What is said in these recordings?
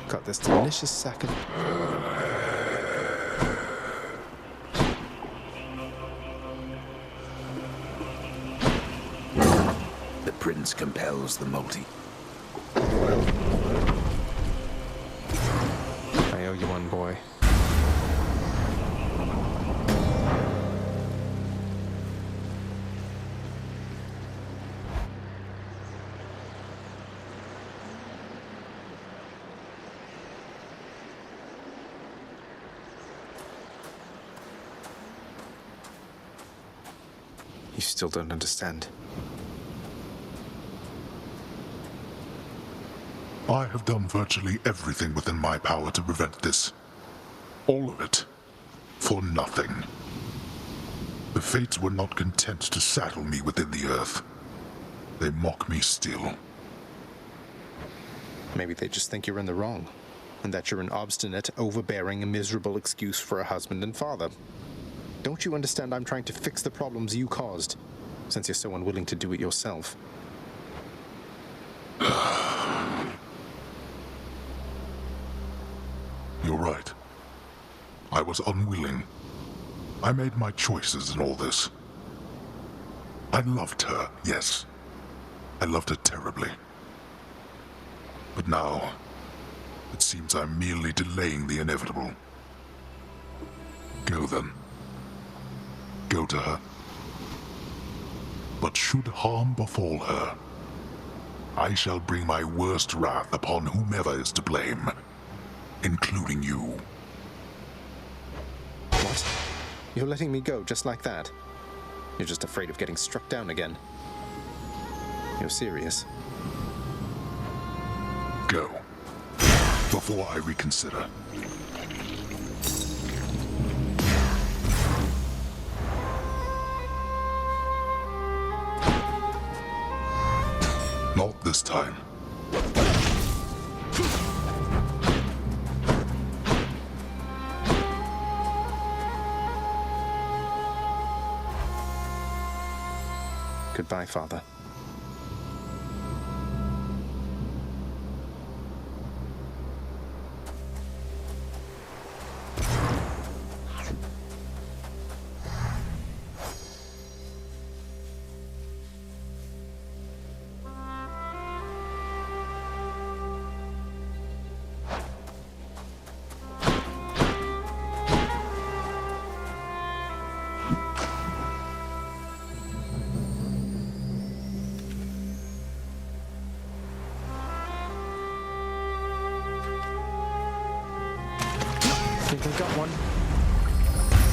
Got this delicious sack of... The prince compels the multi. I owe you one, boy. You still don't understand. I have done virtually everything within my power to prevent this. All of it. For nothing. The Fates were not content to saddle me within the earth. They mock me still. Maybe they just think you're in the wrong, and that you're an obstinate, overbearing, and miserable excuse for a husband and father. Don't you understand I'm trying to fix the problems you caused, since you're so unwilling to do it yourself? You're right. I was unwilling. I made my choices in all this. I loved her, yes. I loved her terribly. But now, it seems I'm merely delaying the inevitable. Go then. Go to her. But should harm befall her, I shall bring my worst wrath upon whomever is to blame, including you. What? You're letting me go just like that? You're just afraid of getting struck down again. You're serious? Go. Before I reconsider. Not this time. Goodbye, Father. Think I got one?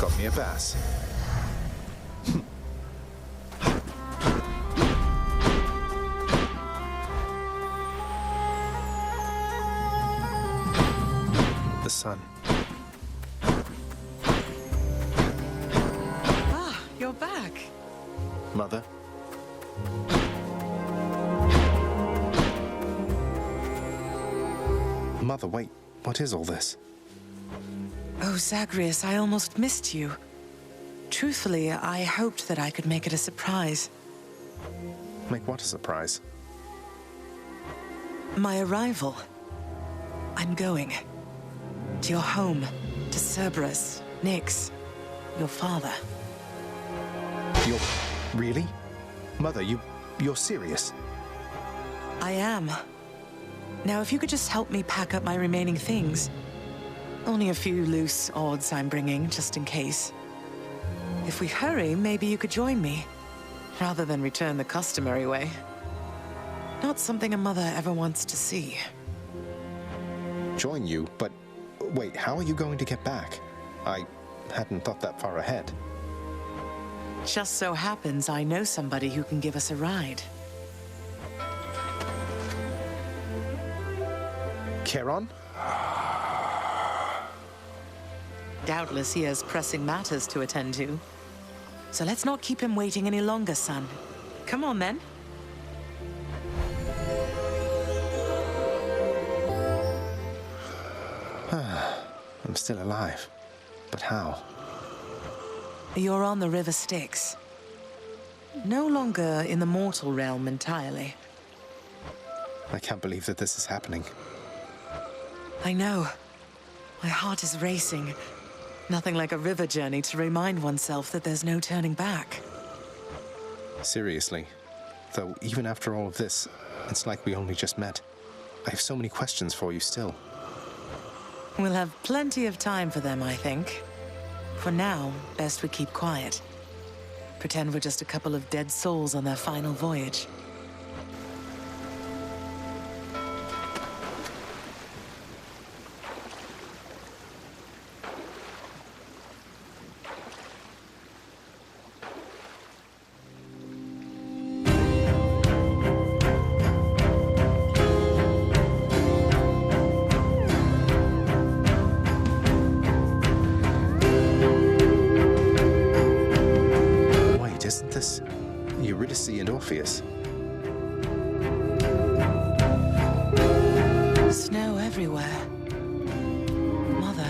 Got me a bass. The sun. Ah, you're back. Mother? Mother, wait. What is all this? Oh, Zagreus, I almost missed you. Truthfully, I hoped that I could make it a surprise. Make what a surprise? My arrival. I'm going. To your home. To Cerberus, Nyx, your father. You're... really? Mother, you're serious? I am. Now, if you could just help me pack up my remaining things. Only a few loose odds I'm bringing, just in case. If we hurry, maybe you could join me, rather than return the customary way. Not something a mother ever wants to see. Join you? But wait, how are you going to get back? I hadn't thought that far ahead. Just so happens I know somebody who can give us a ride. Charon? Doubtless he has pressing matters to attend to. So let's not keep him waiting any longer, son. Come on, then. I'm still alive. But how? You're on the River Styx. No longer in the mortal realm entirely. I can't believe that this is happening. I know. My heart is racing. Nothing like a river journey to remind oneself that there's no turning back. Seriously. Though, even after all of this, it's like we only just met. I have so many questions for you still. We'll have plenty of time for them, I think. For now, best we keep quiet. Pretend we're just a couple of dead souls on their final voyage. Isn't this Eurydice and Orpheus? Snow everywhere. Mother.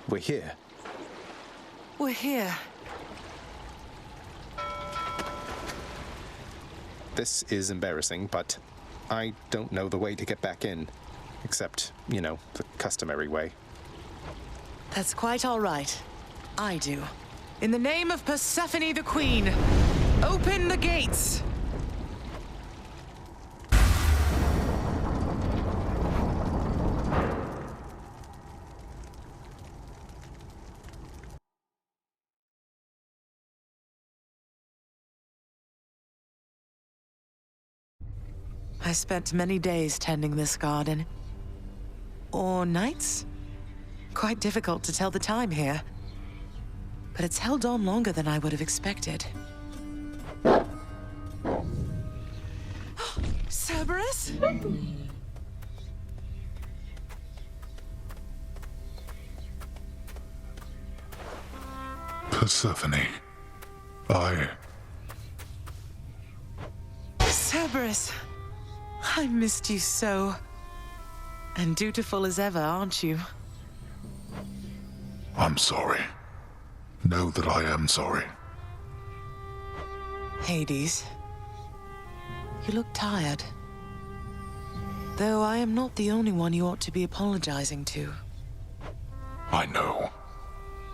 We're here. We're here. this is embarrassing, but I don't know the way to get back in. Except, the customary way. That's quite all right. I do. In the name of Persephone the Queen, open the gates! I spent many days tending this garden. Or nights? Quite difficult to tell the time here. But it's held on longer than I would have expected. Cerberus? Persephone. Cerberus. I missed you so. And dutiful as ever, aren't you? I'm sorry. Know that I am sorry. Hades. You look tired. Though I am not the only one you ought to be apologizing to. I know.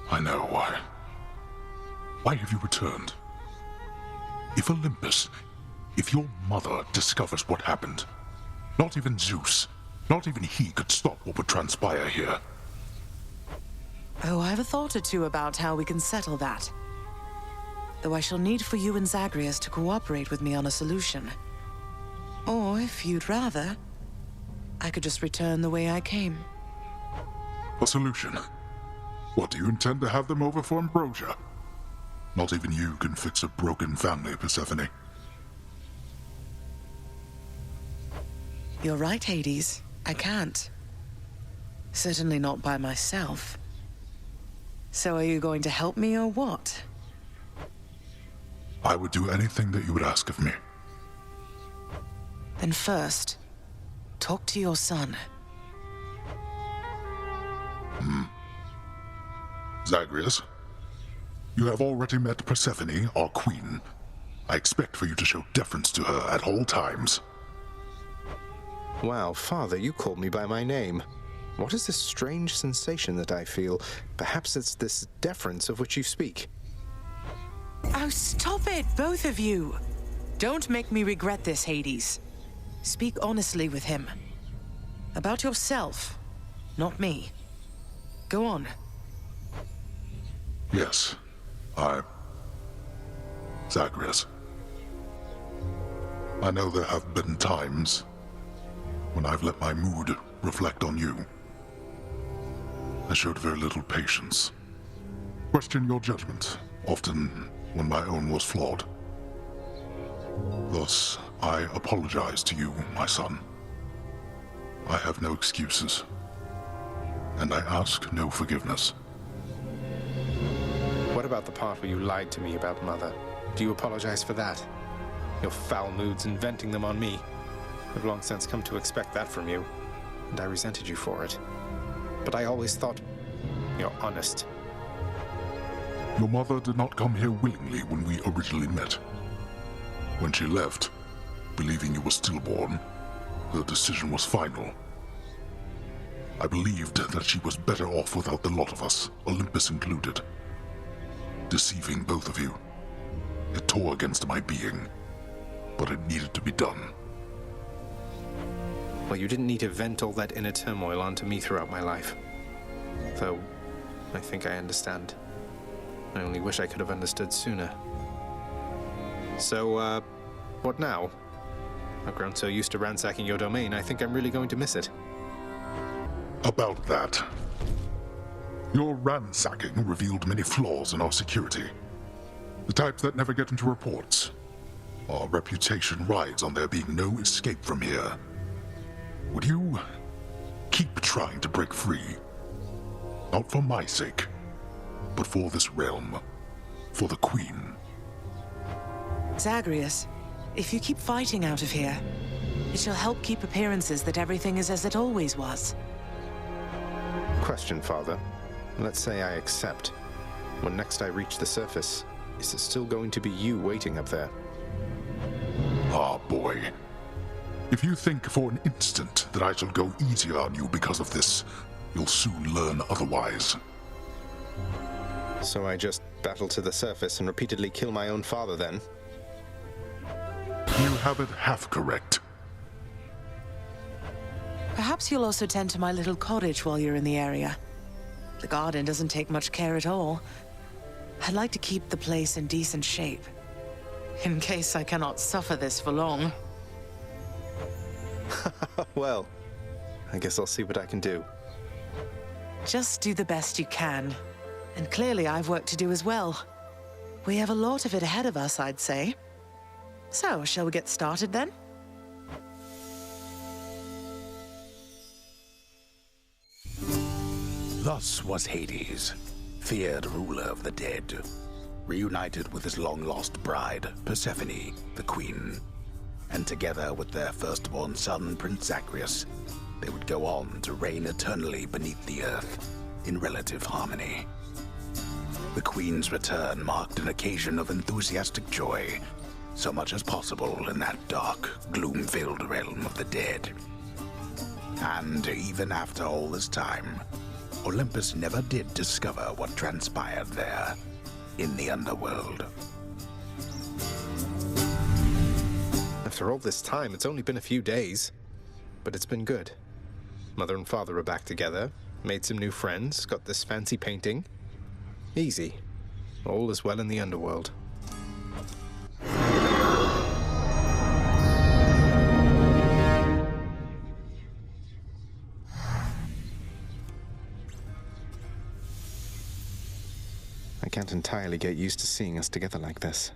Why? Why have you returned? If Olympus, if your mother discovers what happened, not even Zeus, not even he could stop what would transpire here. Oh, I have a thought or two about how we can settle that. Though I shall need for you and Zagreus to cooperate with me on a solution. Or, if you'd rather, I could just return the way I came. A solution? What, do you intend to have them over for ambrosia? Not even you can fix a broken family, Persephone. You're right, Hades. I can't. Certainly not by myself. So are you going to help me or what? I would do anything that you would ask of me. Then first, talk to your son. Zagreus, you have already met Persephone, our queen. I expect for you to show deference to her at all times. Wow, Father, you called me by my name. What is this strange sensation that I feel? Perhaps it's this deference of which you speak. Oh, stop it, both of you! Don't make me regret this, Hades. Speak honestly with him. About yourself, not me. Go on. Yes, Zagreus. I know there have been times when I've let my mood reflect on you. I showed very little patience. Questioned your judgment, often when my own was flawed. Thus, I apologize to you, my son. I have no excuses, and I ask no forgiveness. What about the part where you lied to me about Mother? Do you apologize for that? Your foul moods and venting them on me. I've long since come to expect that from you, and I resented you for it. But I always thought you're honest. Your mother did not come here willingly when we originally met. When she left, believing you were stillborn, her decision was final. I believed that she was better off without the lot of us, Olympus included. Deceiving both of you. It tore against my being, but it needed to be done. Well, you didn't need to vent all that inner turmoil onto me throughout my life. Though, I think I understand. I only wish I could have understood sooner. So, what now? I've grown so used to ransacking your domain, I think I'm really going to miss it. About that. Your ransacking revealed many flaws in our security. The types that never get into reports. Our reputation rides on there being no escape from here. Would you keep trying to break free? Not for my sake, but for this realm. For the Queen. Zagreus, if you keep fighting out of here, it shall help keep appearances that everything is as it always was. Question, Father. Let's say I accept. When next I reach the surface, is it still going to be you waiting up there? Ah, boy. If you think for an instant that I shall go easier on you because of this, you'll soon learn otherwise. So I just battle to the surface and repeatedly kill my own father then? You have it half correct. Perhaps you'll also tend to my little cottage while you're in the area. The garden doesn't take much care at all. I'd like to keep the place in decent shape, in case I cannot suffer this for long. Well, I guess I'll see what I can do. Just do the best you can. And clearly I've work to do as well. We have a lot of it ahead of us, I'd say. So, shall we get started then? Thus was Hades, feared ruler of the dead, reunited with his long-lost bride, Persephone, the queen. And together with their firstborn son, Prince Zagreus, they would go on to reign eternally beneath the earth, in relative harmony. The queen's return marked an occasion of enthusiastic joy, so much as possible in that dark, gloom-filled realm of the dead. And even after all this time, Olympus never did discover what transpired there, in the underworld. After all this time, it's only been a few days. But it's been good. Mother and father are back together, made some new friends, got this fancy painting. Easy. All is well in the underworld. I can't entirely get used to seeing us together like this.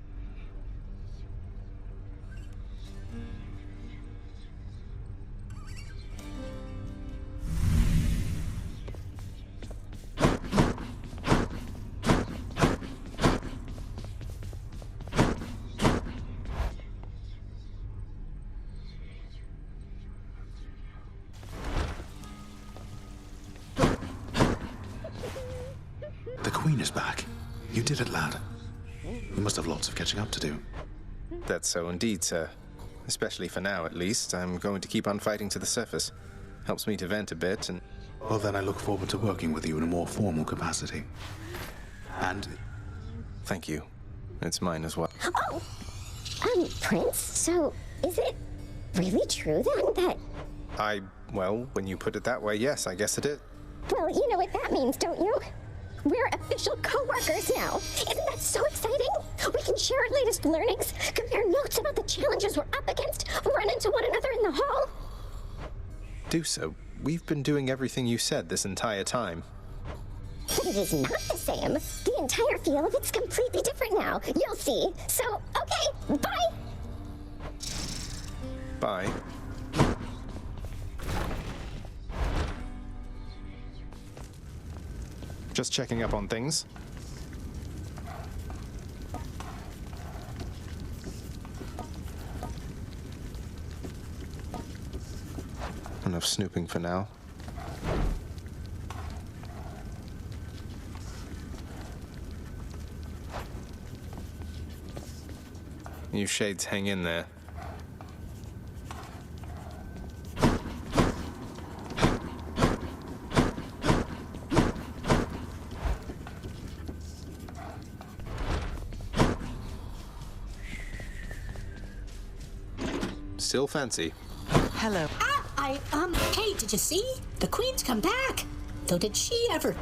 The queen is back. You did it, lad. You must have lots of catching up to do. That's so indeed, sir. Especially for now, at least. I'm going to keep on fighting to the surface. Helps me to vent a bit, and... Well, then I look forward to working with you in a more formal capacity. And... Thank you. It's mine as well. Oh! Prince, so is it really true then that... Well, when you put it that way, yes, I guess it is. Well, you know what that means, don't you? We're official co-workers now. Isn't that so exciting? We can share our latest learnings, compare notes about the challenges we're up against, run into one another in the hall. Do so. We've been doing everything you said this entire time. But it is not the same. The entire feel of it's completely different now. You'll see. So, okay, bye! Bye. Just checking up on things. Enough snooping for now. You shades hang in there. Still fancy. Hello. Hey, did you see? The queen's come back. Though did she ever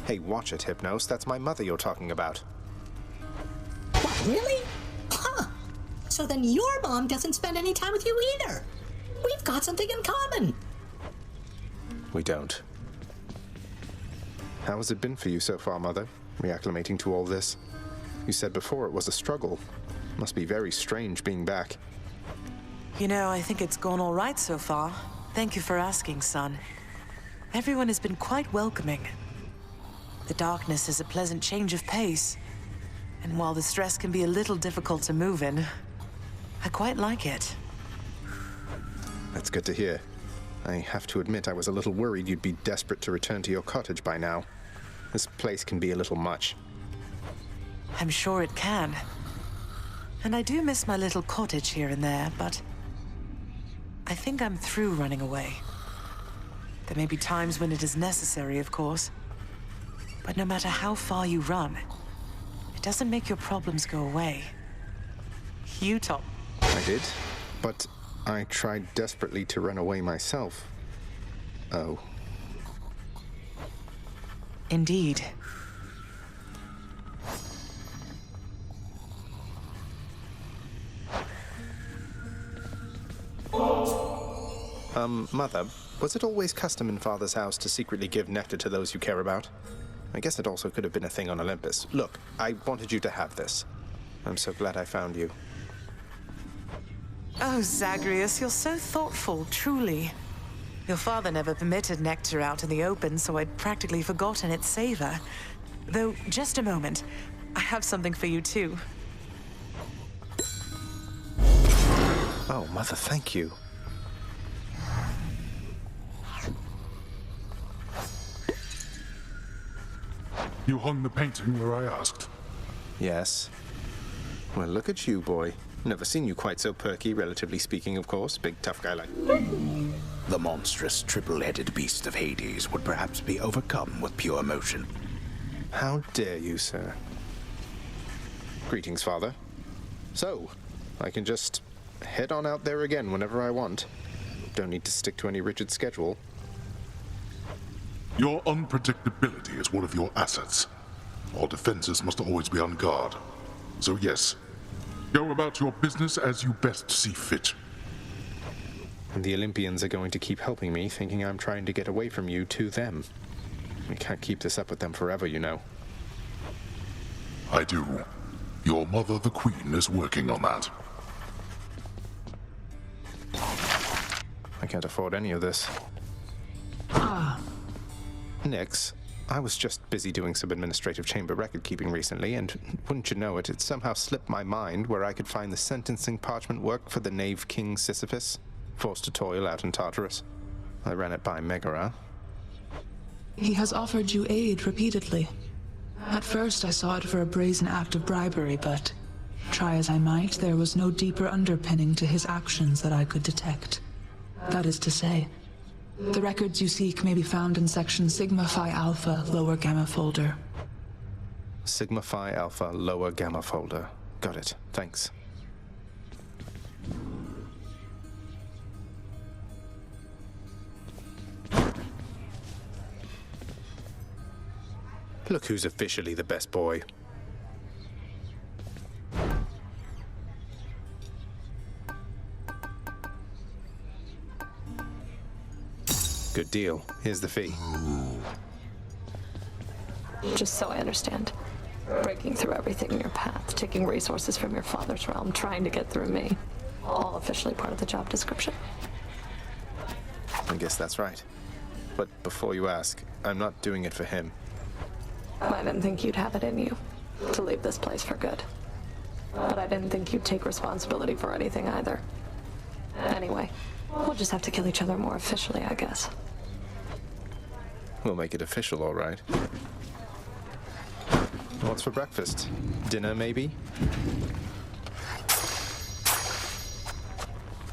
Hey, watch it, Hypnos. That's my mother you're talking about. What, really? Huh. So then your mom doesn't spend any time with you either. We've got something in common. We don't. How has it been for you so far, Mother? Reacclimating to all this? You said before it was a struggle. Must be very strange being back. You know, I think it's gone all right so far. Thank you for asking, son. Everyone has been quite welcoming. The darkness is a pleasant change of pace. And while the stress can be a little difficult to move in, I quite like it. That's good to hear. I have to admit I was a little worried you'd be desperate to return to your cottage by now. This place can be a little much. I'm sure it can. And I do miss my little cottage here and there, but I think I'm through running away. There may be times when it is necessary, of course. But no matter how far you run, it doesn't make your problems go away. You, Tom. I did, but I tried desperately to run away myself. Oh. Indeed. Mother, was it always custom in Father's house to secretly give nectar to those you care about? I guess it also could have been a thing on Olympus. Look, I wanted you to have this. I'm so glad I found you. Oh, Zagreus, you're so thoughtful, truly. Your father never permitted nectar out in the open, so I'd practically forgotten its savor. Though, just a moment. I have something for you, too. Oh, Mother, thank you. You hung the painting where I asked. Yes. Well, look at you, boy. Never seen you quite so perky, relatively speaking, of course. Big, tough guy like... The monstrous triple-headed beast of Hades would perhaps be overcome with pure emotion. How dare you, sir? Greetings, Father. So, I can just head on out there again whenever I want. Don't need to stick to any rigid schedule. Your unpredictability is one of your assets. Our defenses must always be on guard. So yes, go about your business as you best see fit. And the Olympians are going to keep helping me, thinking I'm trying to get away from you to them. We can't keep this up with them forever, you know. I do. Your mother, the Queen, is working on that. I can't afford any of this. Nix, I was just busy doing some administrative chamber record-keeping recently, and wouldn't you know it, it somehow slipped my mind where I could find the sentencing parchment work for the Knave King Sisyphus, forced to toil out in Tartarus. I ran it by Megara. He has offered you aid repeatedly. At first I saw it for a brazen act of bribery, but try as I might, there was no deeper underpinning to his actions that I could detect. That is to say, the records you seek may be found in section Sigma Phi Alpha, lower gamma folder. Sigma Phi Alpha, lower gamma folder. Got it. Thanks. Look who's officially the best boy. Good deal. Here's the fee. Just so I understand. Breaking through everything in your path, taking resources from your father's realm, trying to get through me. All officially part of the job description. I guess that's right. But before you ask, I'm not doing it for him. I didn't think you'd have it in you to leave this place for good. But I didn't think you'd take responsibility for anything either. Anyway, we'll just have to kill each other more officially, I guess. We'll make it official, all right. What's for breakfast? Dinner, maybe?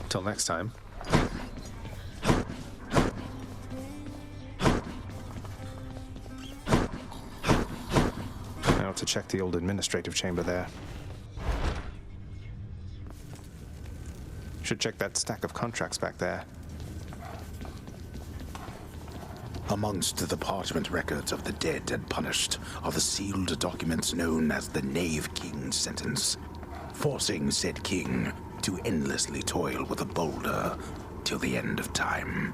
Till next time. I ought to check the old administrative chamber there. Should check that stack of contracts back there. Amongst the parchment records of the dead and punished are the sealed documents known as the Knave King's sentence, forcing said king to endlessly toil with a boulder till the end of time.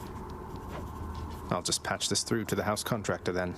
I'll just patch this through to the house contractor then.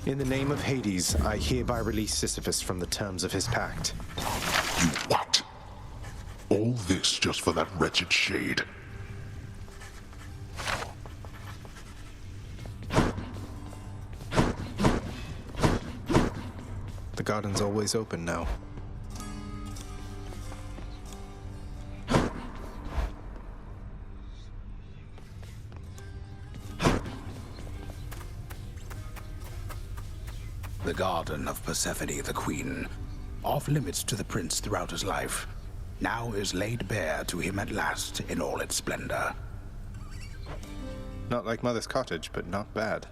In the name of Hades, I hereby release Sisyphus from the terms of his pact. You what? All this just for that wretched shade? The garden's always open now. The garden of Persephone the Queen, off limits to the prince throughout his life, now is laid bare to him at last in all its splendor. Not like Mother's cottage, but not bad.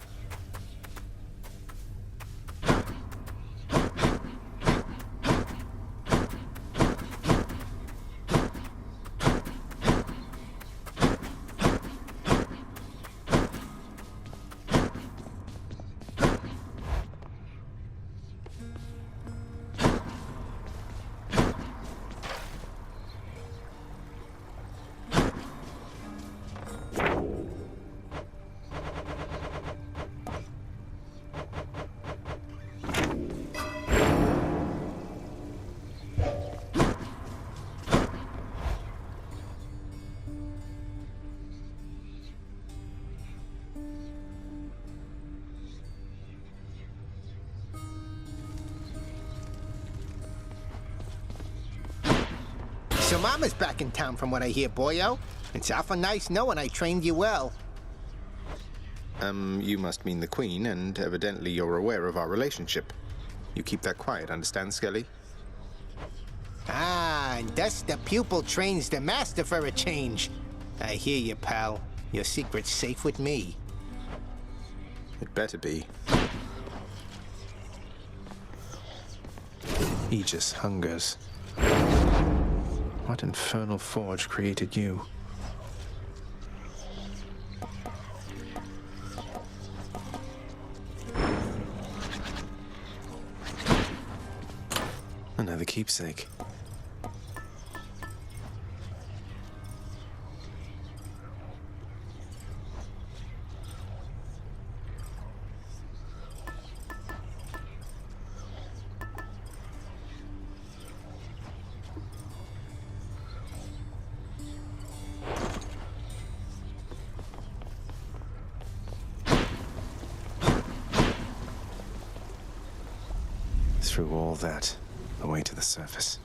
So Mama's back in town from what I hear, boyo. It's awful nice knowing I trained you well. You must mean the Queen, and evidently you're aware of our relationship. You keep that quiet, understand, Skelly? Ah, and thus the pupil trains the master for a change. I hear you, pal. Your secret's safe with me. It better be. Aegis hungers. What infernal forge created you? Another keepsake. Through all that, away to the surface.